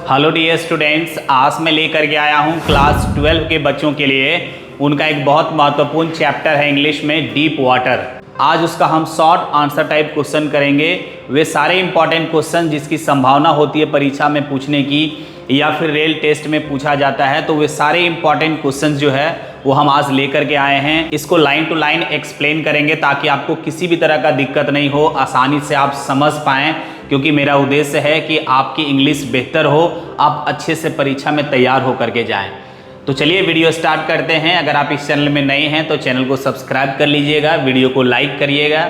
Hello dear students, आज मैं लेकर के आया हूँ क्लास 12 के बच्चों के लिए उनका एक बहुत महत्वपूर्ण चैप्टर है इंग्लिश में, डीप वाटर। आज उसका हम शॉर्ट आंसर टाइप क्वेश्चन करेंगे। वे सारे इंपॉर्टेंट क्वेश्चन जिसकी संभावना होती है परीक्षा में पूछने की या फिर रेल टेस्ट में पूछा जाता है, तो वे सारे इंपॉर्टेंट क्वेश्चन जो है वो हम आज लेकर के आए हैं। इसको लाइन टू लाइन एक्सप्लेन करेंगे ताकि आपको किसी भी तरह का दिक्कत नहीं हो, आसानी से आप समझ पाएं, क्योंकि मेरा उद्देश्य है कि आपकी इंग्लिश बेहतर हो, आप अच्छे से परीक्षा में तैयार होकर के जाएं। तो चलिए वीडियो स्टार्ट करते हैं। अगर आप इस चैनल में नए हैं तो चैनल को सब्सक्राइब कर लीजिएगा, वीडियो को लाइक करिएगा,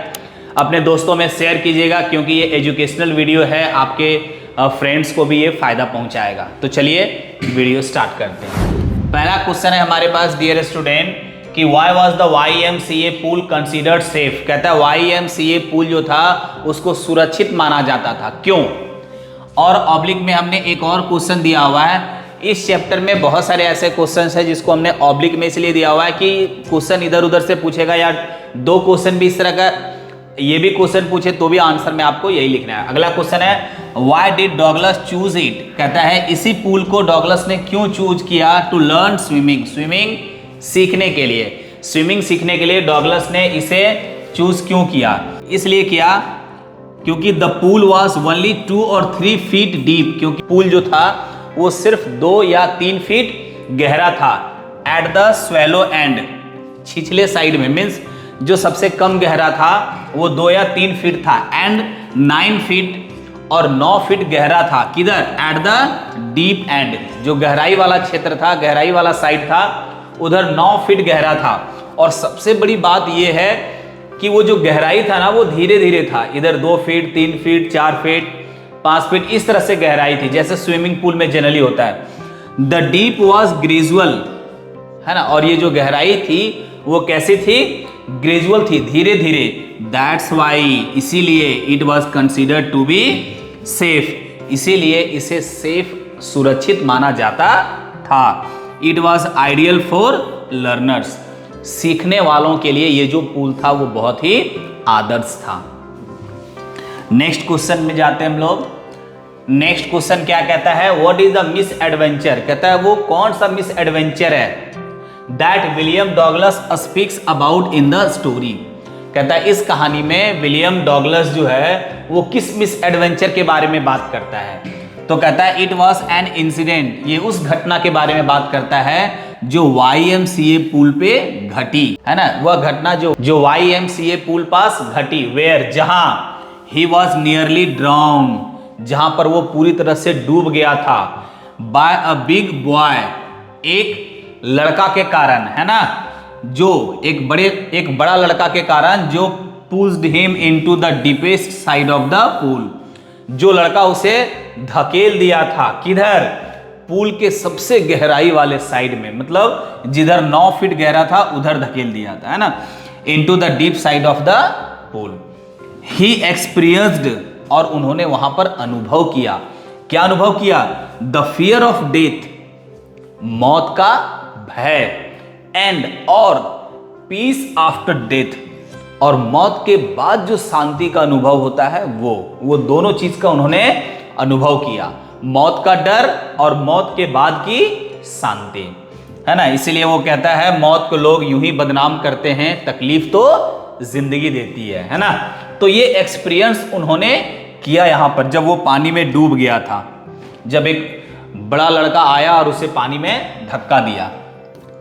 अपने दोस्तों में शेयर कीजिएगा, क्योंकि ये एजुकेशनल वीडियो है, आपके फ्रेंड्स को भी ये फ़ायदा पहुंचाएगा। तो चलिए वीडियो स्टार्ट करते हैं। पहला क्वेश्चन है हमारे पास डियर स्टूडेंट कि why was the YMCA pool considered safe. कहता है YMCA पूल जो था उसको सुरक्षित माना जाता था, क्यों? और ऑब्लिक में हमने एक और क्वेश्चन दिया हुआ है। इस चैप्टर में बहुत सारे ऐसे क्वेश्चंस हैं जिसको हमने ऑब्लिक में इसलिए दिया हुआ है कि क्वेश्चन इधर उधर से पूछेगा या दो क्वेश्चन भी इस तरह का ये भी क्वेश्चन पूछे तो भी आंसर में आपको यही लिखना है। अगला क्वेश्चन है why did Douglas choose it. कहता है इसी पूल को डॉगलस ने क्यों चूज किया टू लर्न स्विमिंग। स्विमिंग सीखने के लिए, स्विमिंग सीखने के लिए डॉगलस ने इसे चूज क्यों किया? इसलिए किया क्योंकि द पूल वॉज ओनली 2 और 3 फीट डीप। क्योंकि पूल जो था वो सिर्फ 2 या 3 फीट गहरा था। एट द स्वेलो एंड, छिछले साइड में, मीन्स जो सबसे कम गहरा था वो 2 या 3 फीट था। एंड 9 फीट और 9 फीट गहरा था। किधर? एट द डीप एंड, जो गहराई वाला क्षेत्र था, गहराई वाला साइड था, उधर 9 फीट गहरा था। और सबसे बड़ी बात यह है कि वो जो गहराई था ना वो धीरे धीरे था। इधर 2 फीट, 3 फीट, 4 फीट, 5 फीट, इस तरह से गहराई थी जैसे स्विमिंग पूल में जनरली होता है। द डीप वॉज ग्रेजुअल, है ना। और ये जो गहराई थी वो कैसी थी? ग्रेजुअल थी, धीरे धीरे। दैट्स वाई, इसीलिए it was considered to be safe, इसीलिए इसे सेफ, सुरक्षित माना जाता था। It was ideal for learners, सीखने वालों के लिए ये जो पूल था वो बहुत ही आदर्श था। नेक्स्ट क्वेश्चन में जाते हैं हम लोग। नेक्स्ट क्वेश्चन क्या कहता है? What is the miss adventure. कहता है वो कौन सा मिस एडवेंचर है that William Douglas speaks about in the story. कहता है इस कहानी में विलियम डॉगलस जो है वो किस मिस एडवेंचर के बारे में बात करता है? तो कहता है इट वॉज एन इंसिडेंट, ये उस घटना के बारे में बात करता है जो YMCA पूल पे घटी, है ना। वह घटना जो YMCA पूल पास घटी। वेयर, जहां ही वॉज नियरली ड्राउन, जहां पर वो पूरी तरह से डूब गया था। बाय अ बिग बॉय, एक लड़का के कारण, है ना, जो एक बड़ा लड़का के कारण, जो pushed him into the deepest side of the pool, जो लड़का उसे धकेल दिया था। किधर? पूल के सबसे गहराई वाले साइड में, मतलब जिधर 9 फीट गहरा था उधर धकेल दिया था, है ना, into the deep side of the pool. He experienced, और उन्होंने वहां पर अनुभव किया। क्या अनुभव किया? द फियर ऑफ डेथ, मौत का भय, एंड और पीस आफ्टर डेथ, और मौत के बाद जो शांति का अनुभव होता है वो दोनों चीज का उन्होंने अनुभव किया। मौत का डर और मौत के बाद की शांति, है ना। इसीलिए वो कहता है मौत को लोग यूं ही बदनाम करते हैं, तकलीफ तो जिंदगी देती है ना। तो ये एक्सपीरियंस उन्होंने किया यहां पर जब वो पानी में डूब गया था, जब एक बड़ा लड़का आया और उसे पानी में धक्का दिया।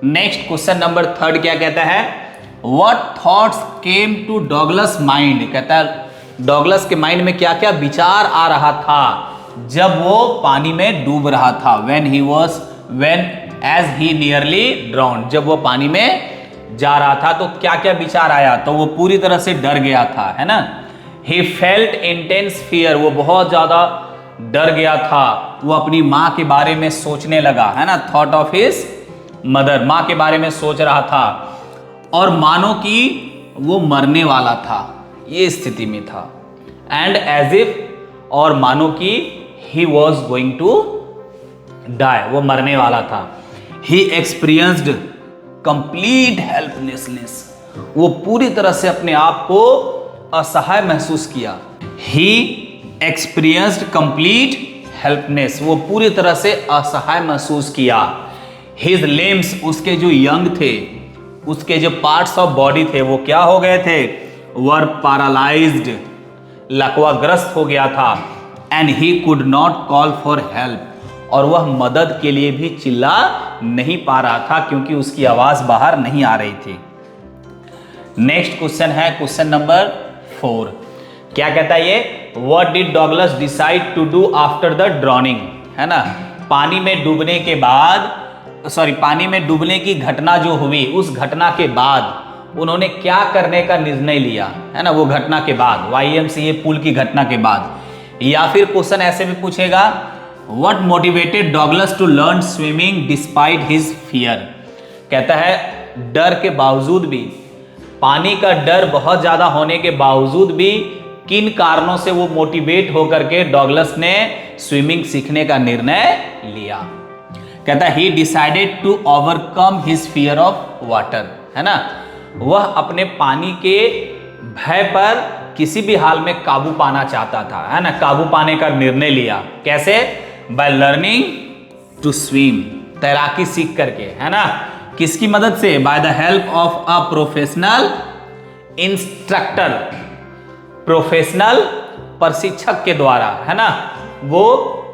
नेक्स्ट क्वेश्चन नंबर 3 क्या कहता है? What thoughts came to Douglas mind. कहता है डॉगलस के माइंड में क्या क्या विचार आ रहा था जब वो पानी में डूब रहा था। when as he nearly drowned, जब वो पानी में जा रहा था तो क्या क्या विचार आया? तो वो पूरी तरह से डर गया था, है ना। he felt intense fear, वो बहुत ज्यादा डर गया था। वो अपनी माँ के बारे में सोचने लगा, है ना। thought of his मदर, माँ के बारे में सोच रहा था, और मानो कि वो मरने वाला था, ये स्थिति में था। एंड एज इफ, और मानो कि he was going to die, वो मरने वाला था। ही एक्सपीरियंस्ड कंप्लीट हेल्पलेसनेस, वो पूरी तरह से अपने आप को असहाय महसूस किया। ही एक्सपीरियंस्ड कंप्लीट हेल्पनेस, वो पूरी तरह से असहाय महसूस किया। हिज लिम्स, उसके जो यंग थे, उसके जो पार्ट्स ऑफ बॉडी थे वो क्या हो गए थे, वर पैरालाइज्ड, लकवाग्रस्त हो गया था। And he could not call for help, और वह मदद के लिए भी चिल्ला नहीं पा रहा था क्योंकि उसकी आवाज बाहर नहीं आ रही थी। नेक्स्ट क्वेश्चन है क्वेश्चन नंबर 4। क्या कहता है ये, what did Douglas decide to do after the drowning, है ना, पानी में डूबने के बाद, पानी में डूबने की घटना जो हुई, उस घटना के बाद उन्होंने क्या करने का निर्णय लिया, है ना, वो घटना के बाद, YMCA पूल की घटना के बाद। या फिर क्वेश्चन ऐसे भी पूछेगा, what motivated Douglas to learn swimming despite his fear, कहता है डर के बावजूद भी, पानी का डर बहुत ज्यादा होने के बावजूद भी किन कारणों से वो मोटिवेट होकर के डॉगलस ने स्विमिंग सीखने का निर्णय लिया। कहता है he decided to overcome his fear of water, है ना, वह अपने पानी के भय पर किसी भी हाल में काबू पाना चाहता था, है ना, काबू पाने का निर्णय लिया। कैसे, बाय लर्निंग टू स्विम, तैराकी सीख करके, है ना, किसकी मदद से, by the help of a professional instructor, professional प्रशिक्षक के द्वारा, है ना, वो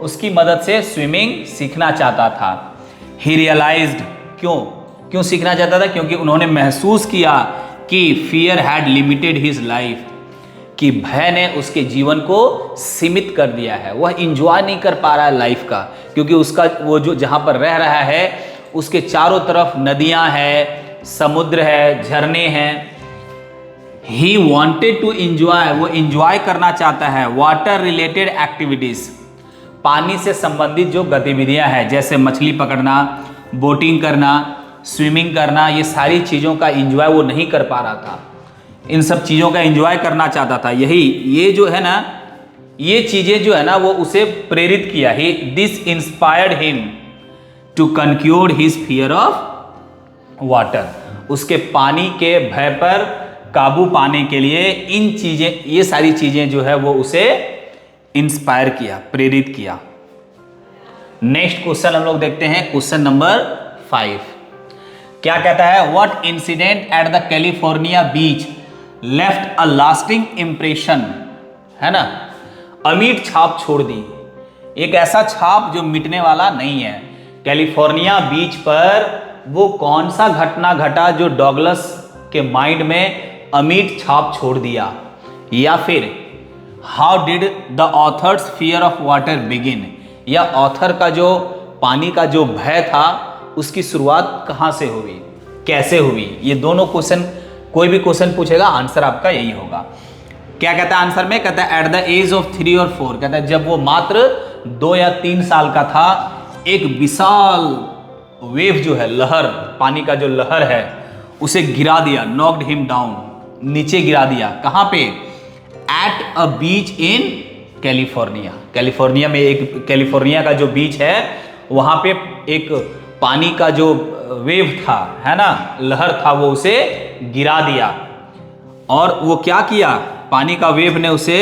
उसकी मदद से स्विमिंग सीखना चाहता था। ही रियलाइज्ड, क्यों सीखना चाहता था, क्योंकि उन्होंने महसूस किया कि fear had limited his life, कि भय ने उसके जीवन को सीमित कर दिया है, वह इंजॉय नहीं कर पा रहा है लाइफ का, क्योंकि उसका वो जो जहां पर रह रहा है उसके चारों तरफ नदियां हैं, समुद्र है, झरने हैं। ही वॉन्टेड टू इंजॉय, वो इंजॉय करना चाहता है वाटर रिलेटेड एक्टिविटीज, पानी से संबंधित जो गतिविधियां हैं, जैसे मछली पकड़ना, बोटिंग करना, स्विमिंग करना, ये सारी चीज़ों का इंजॉय वो नहीं कर पा रहा था, इन सब चीज़ों का इंजॉय करना चाहता था। ये जो है ना, ये चीज़ें जो है ना, वो उसे प्रेरित किया। ही this inspired him to conquer his fear of water, उसके पानी के भय पर काबू पाने के लिए ये सारी चीजें जो है वो उसे इंस्पायर किया, प्रेरित किया। नेक्स्ट क्वेश्चन हम लोग देखते हैं, क्वेश्चन नंबर 5। क्या कहता है, what incident at the California beach left a lasting impression, है ना, अमिट छाप छोड़ दी, एक ऐसा छाप जो मिटने वाला नहीं है। कैलिफोर्निया बीच पर वो कौन सा घटना घटा जो डॉगलस के माइंड में अमिट छाप छोड़ दिया। या फिर how did the author's fear of water begin, या ऑथर का जो पानी का जो भय था उसकी शुरुआत कहां से हुई, कैसे हुई। ये दोनों क्वेश्चन, कोई भी क्वेश्चन पूछेगा आंसर आपका यही होगा। क्या कहता है आंसर में, कहता है एट द एज ऑफ 3 और 4, कहता है जब वो मात्र 2 या 3 साल का था, एक विशाल वेव जो है, लहर, पानी का जो लहर है, उसे गिरा दिया, नॉक्ड हिम डाउन, नीचे गिरा दिया। कहां पे, at a beach in California, California में एक, कैलिफोर्निया का जो बीच है वहां पे एक पानी का जो वेव था, है ना, लहर था, वो उसे गिरा दिया। और वो क्या किया, पानी का वेव ने उसे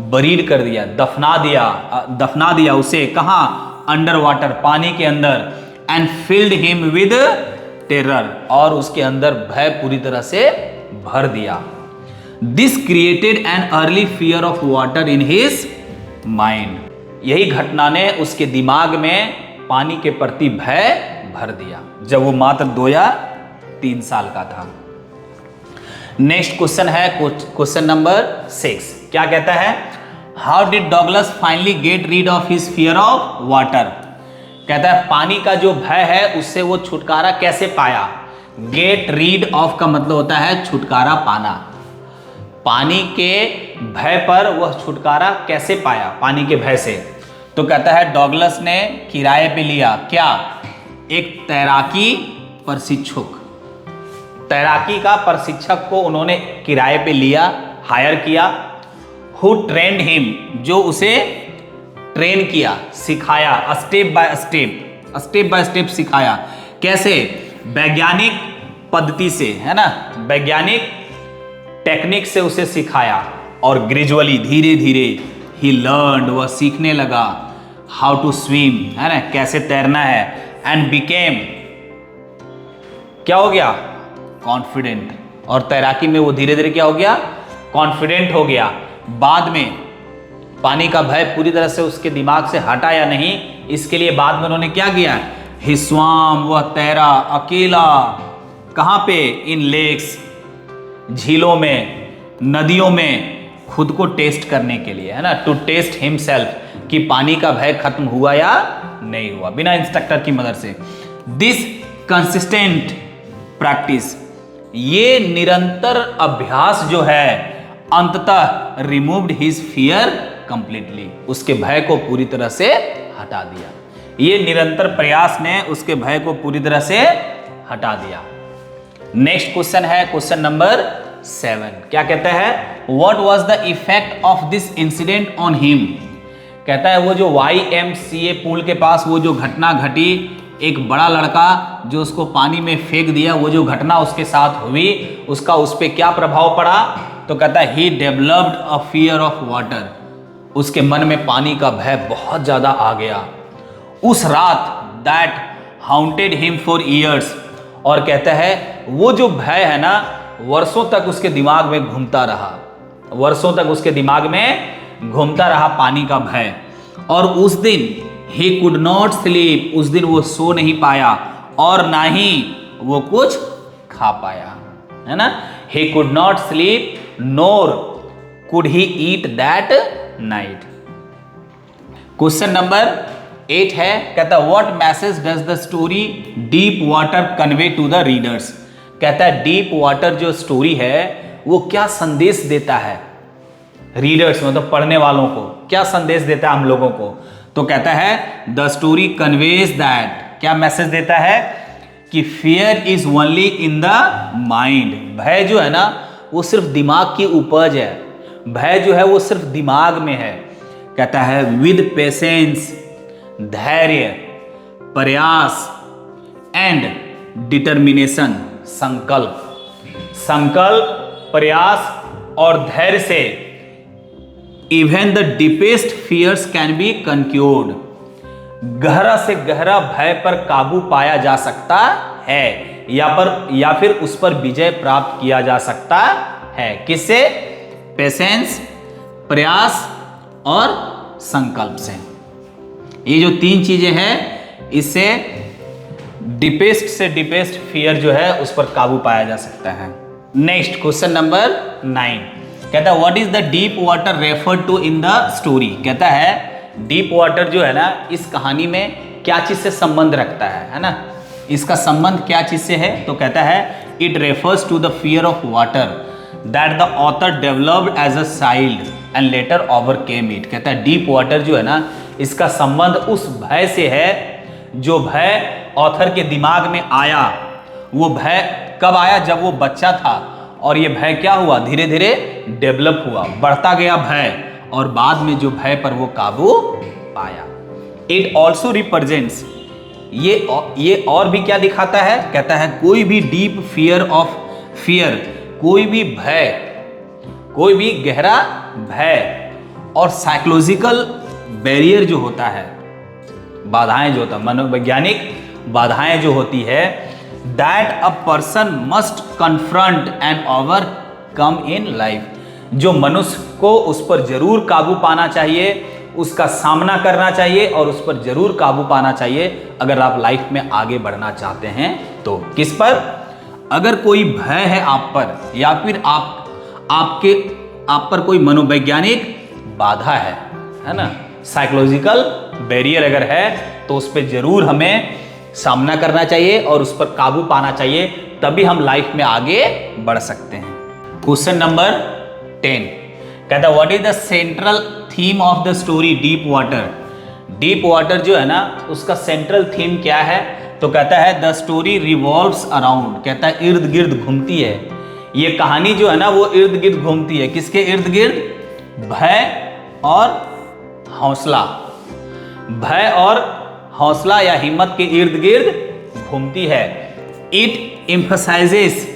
बरीड कर दिया, दफना दिया उसे, कहां, अंडर वाटर, पानी के अंदर। And field him with terror, और उसके अंदर भय पूरी तरह से भर दिया। This created an early fear of water in his mind, यही घटना ने उसके दिमाग में पानी के प्रति भय भर दिया जब वो मात्र 2 या 3 साल का था। नेक्स्ट क्वेश्चन है क्वेश्चन नंबर 6। क्या कहता है, how did Douglas finally get rid of his fear of water, कहता है पानी का जो भय है उससे वो छुटकारा कैसे पाया। गेट रीड ऑफ का मतलब होता है छुटकारा पाना, पानी के भय पर वह छुटकारा कैसे पाया, पानी के भय से। तो कहता है डॉगलस ने किराए पे लिया, क्या, एक तैराकी प्रशिक्षक, तैराकी का प्रशिक्षक को उन्होंने किराए पे लिया, हायर किया। हु ट्रेंड हिम, जो उसे ट्रेन किया, सिखाया, स्टेप बाय स्टेप सिखाया। कैसे, वैज्ञानिक पद्धति से, है ना, वैज्ञानिक टेक्निक से उसे सिखाया। और ग्रेजुअली, धीरे धीरे, ही लर्नड, वह सीखने लगा। हाउ टू स्विम, है ना, कैसे तैरना है, एंड बिकेम, क्या हो गया, कॉन्फिडेंट, और तैराकी में वो धीरे धीरे क्या हो गया, कॉन्फिडेंट हो गया। बाद में पानी का भय पूरी तरह से उसके दिमाग से हटा या नहीं, इसके लिए बाद में उन्होंने क्या किया, ही स्वाम, वह तैरा अकेला, कहां पे, इन लेक्स, झीलों में, नदियों में, खुद को टेस्ट करने के लिए, है ना, टू टेस्ट हिमसेल्फ, कि पानी का भय खत्म हुआ या नहीं हुआ, बिना इंस्ट्रक्टर की मदद से। दिस कंसिस्टेंट प्रैक्टिस, ये निरंतर अभ्यास जो है, अंततः रिमूव्ड हिज फियर कंप्लीटली, उसके भय को पूरी तरह से हटा दिया। ये निरंतर प्रयास ने उसके भय को पूरी तरह से हटा दिया। नेक्स्ट क्वेश्चन है क्वेश्चन नंबर 7। क्या कहता है, what was the effect of this incident on him. कहता है वो जो YMCA पुल के पास वो जो घटना घटी, एक बड़ा लड़का जो उसको पानी में फेंक दिया, वो जो घटना उसके साथ हुई, उसका उस पर क्या प्रभाव पड़ा। तो कहता है he developed a fear of water, उसके मन में पानी का भय बहुत ज्यादा आ गया। उस रात that haunted him for years, और कहता है वो जो भय है ना, वर्षों तक उसके दिमाग में घूमता रहा, वर्षों तक उसके दिमाग में घूमता रहा पानी का भय। और उस दिन ही कुड नॉट स्लीप, उस दिन वो सो नहीं पाया और ना ही वो कुछ खा पाया, है ना। He could not sleep nor could he eat that night. Question number 8 है, कहता है what message does the story deep water convey to the readers. कहता है डीप वाटर जो स्टोरी है वो क्या संदेश देता है रीडर्स, मतलब पढ़ने वालों को, क्या संदेश देता है हम लोगों को। तो कहता है द स्टोरी कन्वेज दैट, क्या मैसेज देता है कि fear is only in the mind, भय जो है ना वो सिर्फ दिमाग की उपज है, भय जो है वो सिर्फ दिमाग में है। कहता है विद पेशेंस, धैर्य, प्रयास एंड डिटर्मिनेशन, संकल्प, संकल्प, प्रयास और धैर्य से even the deepest fears can be conquered, गहरा से गहरा भय पर काबू पाया जा सकता है, या फिर उस पर विजय प्राप्त किया जा सकता है। किससे, पेशेंस, प्रयास और संकल्प से। ये जो 3 चीजें हैं, इससे डीपेस्ट से डीपेस्ट फियर जो है उस पर काबू पाया जा सकता है। नेक्स्ट क्वेश्चन नंबर 9, कहता है what is the deep water referred to in the story. कहता है डीप वाटर जो है ना इस कहानी में क्या चीज से संबंध रखता है ना, इसका संबंध क्या चीज से है। तो कहता है it refers to the fear of water that the author developed as a child and later overcame it. कहता है डीप वाटर जो है ना इसका संबंध उस भय से है जो भय ऑथर के दिमाग में आया। वो भय कब आया, जब वो बच्चा था, और ये भय क्या हुआ, धीरे धीरे डेवलप हुआ, बढ़ता गया भय, और बाद में जो भय पर वो काबू पाया। इट ऑल्सो रिप्रेजेंट्स, ये और भी क्या दिखाता है। कहता है कोई भी डीप फियर ऑफ फियर, कोई भी भय, कोई भी गहरा भय और साइकोलॉजिकल बैरियर जो होता है, बाधाएं जो होता है, मनोवैज्ञानिक बाधाएं जो होती है, that a person must confront and overcome in life, जो मनुष्य को उस पर जरूर काबू पाना चाहिए, उसका सामना करना चाहिए और उस पर जरूर काबू पाना चाहिए अगर आप लाइफ में आगे बढ़ना चाहते हैं। तो किस पर, अगर कोई भय है आप पर, या फिर आप पर कोई मनोवैज्ञानिक बाधा है ना, साइकोलॉजिकल बैरियर अगर है, तो उस पर जरूर हमें सामना करना चाहिए और उस पर काबू पाना चाहिए, तभी हम लाइफ में आगे बढ़ सकते हैं। क्वेश्चन नंबर 10 कहता है what is the central theme of the story deep water. Deep water जो है ना उसका सेंट्रल थीम क्या है। तो कहता है द स्टोरी रिवॉल्व्स अराउंड, कहता है इर्द गिर्द घूमती है, ये कहानी जो है ना वो इर्द गिर्द घूमती है, किसके इर्द गिर्द, भय और हौसला, भय और हौसला या हिम्मत के इर्द गिर्द घूमती है। इट एम्फसाइजेस,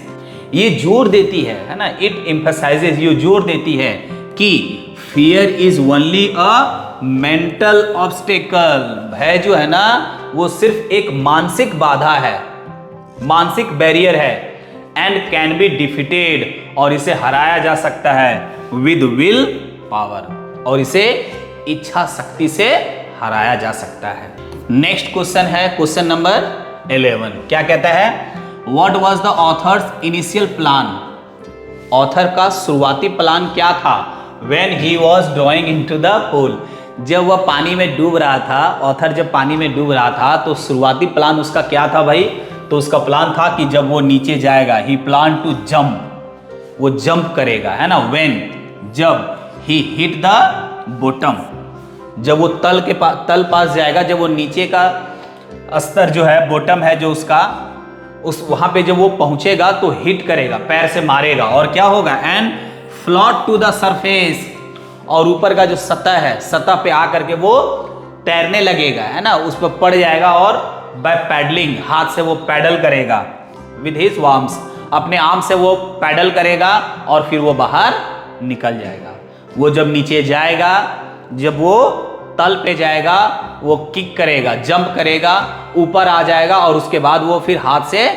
ये जोर देती है ना, इट एम्फसाइजेस, ये जोर देती है कि fear is only a mental obstacle. भय जो है ना वो सिर्फ एक मानसिक बाधा है, मानसिक बैरियर है। एंड कैन बी डिफीटेड, और इसे हराया जा सकता है विद विल पावर, और इसे इच्छा शक्ति से हराया जा सकता है। नेक्स्ट क्वेश्चन है क्वेश्चन नंबर 11। क्या कहता है? What was the author's initial plan? Author का शुरुआती प्लान क्या था? When he was drawing into the pool, जब वह पानी में डूब रहा था, ऑथर जब पानी में डूब रहा था तो शुरुआती प्लान उसका क्या था भाई? तो उसका प्लान था कि जब वो नीचे जाएगा, ही प्लान टू जंप, वो जंप करेगा, है ना। व्हेन, जब, ही हिट द बॉटम, जब वो तल पास जाएगा, जब वो नीचे का स्तर जो है, बॉटम है जो उसका, उस वहां पे जब वो पहुंचेगा तो हिट करेगा, पैर से मारेगा, और क्या होगा? And float to the surface, और ऊपर का जो सतह है, सतह पे आकर के वो तैरने लगेगा, है ना, उस पर पड़ जाएगा, और बाय पैडलिंग, हाथ से वो पैडल करेगा, विद हिज वार्म्स, अपने आर्म से वो पैडल करेगा, और फिर वो बाहर निकल जाएगा। वो जब नीचे जाएगा, जब वो तल पे जाएगा, वो किक करेगा, जंप करेगा, ऊपर आ जाएगा, और उसके बाद वो फिर हाथ से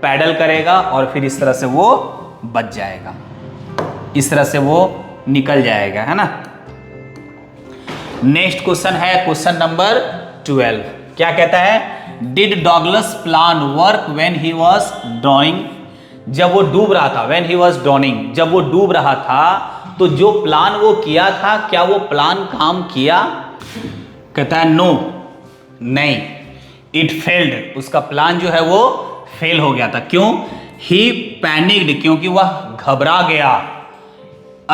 पैडल करेगा, और फिर इस तरह से वो बच जाएगा, इस तरह से वो निकल जाएगा, है ना। नेक्स्ट क्वेश्चन है क्वेश्चन नंबर 12। क्या कहता है? Did Douglas plan work when he was drawing? जब वो डूब रहा था, व्हेन ही वाज ड्रॉइंग, जब वो डूब रहा था तो जो प्लान वो किया था, क्या वो प्लान काम किया? कहता है नो, नहीं, इट फेल्ड, उसका प्लान जो है वो फेल हो गया था। क्यों? ही पैनिक्ड, क्योंकि वह घबरा गया,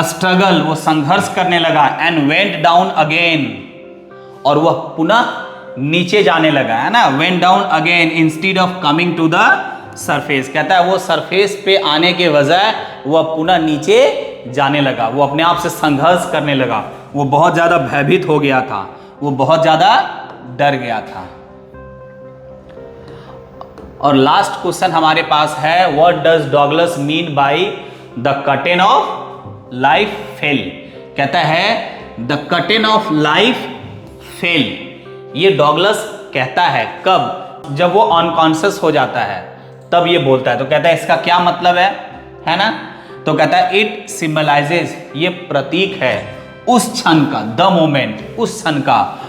स्ट्रगल, वो संघर्ष करने लगा, एंड वेंट डाउन अगेन, और वह पुनः नीचे जाने लगा, है ना, went down again instead of coming to the surface. कहता है वो सरफेस पे आने के बजाय वह पुनः नीचे जाने लगा, वो अपने आप से संघर्ष करने लगा, वो बहुत ज्यादा भयभीत हो गया था, वो बहुत ज्यादा डर गया था। और लास्ट क्वेश्चन हमारे पास है, what does Douglas mean by the curtain of life fail? कहता है the curtain of life fail, ये डॉगलस कहता है कब? जब वो अनकॉन्शियस हो जाता है तब ये बोलता है। तो कहता है इसका क्या मतलब है ना। तो कहता है इट सिंबलाइजेज, ये प्रतीक है उस क्षण का, द मोमेंट, उस क्षण का,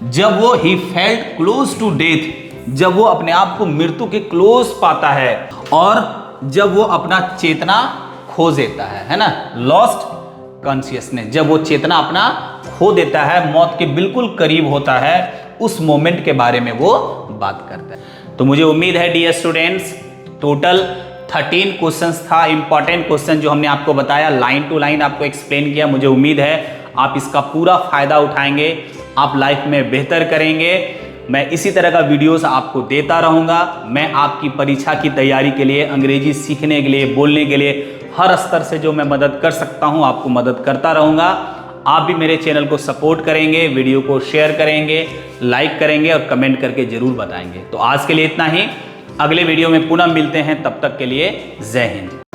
जब वो he felt close to death, जब वो अपने आप को मृत्यु के क्लोज पाता है, और जब वो अपना चेतना खो देता है ना, लॉस्ट कॉन्शियसनेस, जब वो चेतना अपना खो देता है, मौत के बिल्कुल करीब होता है, उस मोमेंट के बारे में वो बात करता है। तो मुझे उम्मीद है डियर स्टूडेंट्स, टोटल 13 क्वेश्चंस था, इंपॉर्टेंट क्वेश्चन जो हमने आपको बताया, लाइन टू लाइन आपको एक्सप्लेन किया। मुझे उम्मीद है आप इसका पूरा फायदा उठाएंगे, आप लाइफ में बेहतर करेंगे। मैं इसी तरह का वीडियोस आपको देता रहूंगा। मैं आपकी परीक्षा की तैयारी के लिए, अंग्रेजी सीखने के लिए, बोलने के लिए हर स्तर से जो मैं मदद कर सकता हूं आपको मदद करता रहूंगा। आप भी मेरे चैनल को सपोर्ट करेंगे, वीडियो को शेयर करेंगे, लाइक करेंगे और कमेंट करके जरूर बताएंगे। तो आज के लिए इतना ही, अगले वीडियो में पुनः मिलते हैं, तब तक के लिए जय हिंद।